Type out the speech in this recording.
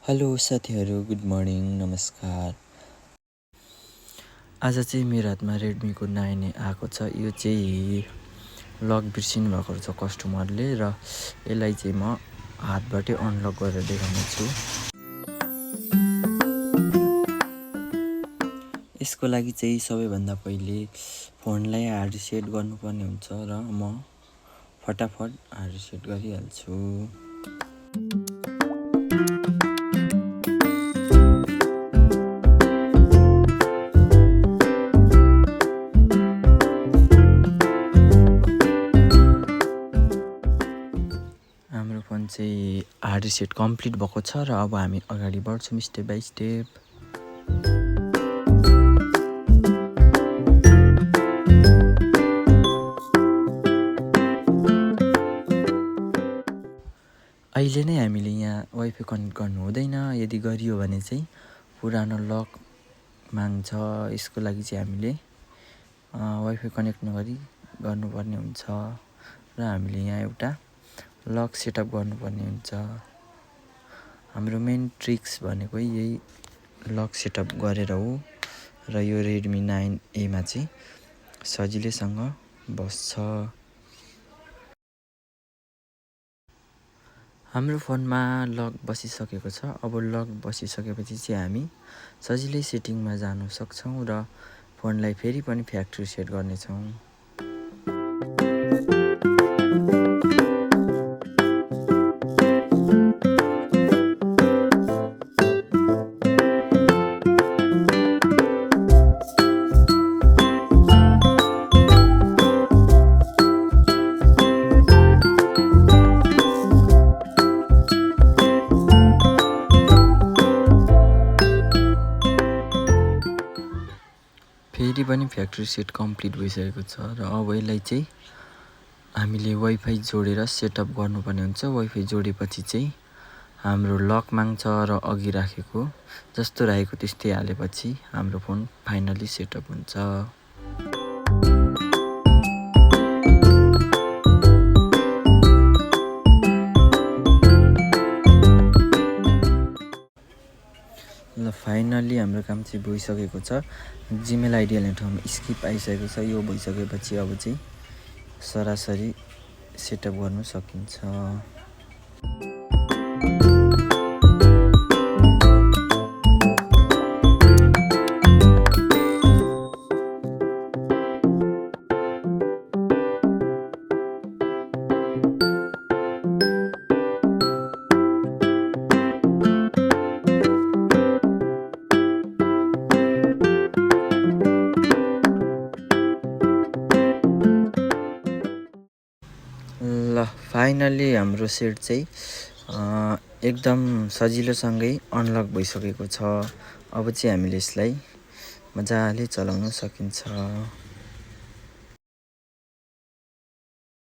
Hello साथीहरू, good morning, नमस्कार। आज चाहिँ मेरो हातमा रेडमीको 9A आएको छ। यो चाहिँ लक बिर्सिनु भएको रहेछ कस्टमरले र यसलाई चाहिँ म हातबाटै अनलक गरेर देखाउने छु। यसको लागि चाहिँ सबैभन्दा पहिले फोनलाई हार्ड रिसेट गर्नुपर्ने हुन्छ र म फटाफट हार्ड रिसेट गरिहाल्छु। हाम्रो फोन चाहिँ हार्ड रिसेट कम्प्लिट भएको छ र अब हामी अगाडि बढ्छौँ स्टेप बाई स्टेप। अहिले नै हामीले यहाँ वाइफाई कनेक्ट गर्नु हुँदैन। यदि गरियो भने चाहिँ पुरानो लक माग्छ। यसको लागि चाहिँ हामीले वाइफाई कनेक्ट नगरी गर्नुपर्ने हुन्छ र हामीले यहाँ एउटा लक सेटअप गर्नुपर्ने हुन्छ। हाम्रो मेन ट्रिक्स भनेको यही लक सेटअप गरेर हो र यो रेडमी 9A मा चाहिँ सजिलैसँग बस्छ। हाम्रो फोनमा लक बसिसकेको छ। अब लक बसिसकेपछि चाहिँ हामी सजिलै सेटिङमा जान सक्छौँ र फोनलाई फेरि पनि फ्याक्ट्री सेट गर्नेछौँ। फेरि पनि फ्याक्ट्री सेट कम्प्लिट भइसकेको छ र अब यसलाई चाहिँ हामीले वाइफाई जोडेर सेटअप गर्नुपर्ने हुन्छ। वाइफाई जोडेपछि चाहिँ हाम्रो लक माग्छ र अघि राखेको जस्तो राखेको त्यस्तै हालेपछि हाम्रो फोन फाइनली सेटअप हुन्छ। ल फाइनली हाम्रो काम चाहिँ भइसकेको छ। जिमेल आइडी हाल्ने ठाउँमा स्किप आइसकेको छ। यो भइसकेपछि अब चाहिँ सरासरी सेटअप गर्नु सकिन्छ। ल फाइनली हाम्रो सेट चाहिँ एकदम सजिलोसँगै अनलक भइसकेको छ। अब चाहिँ हामीले यसलाई मजाले चलाउन सकिन्छ।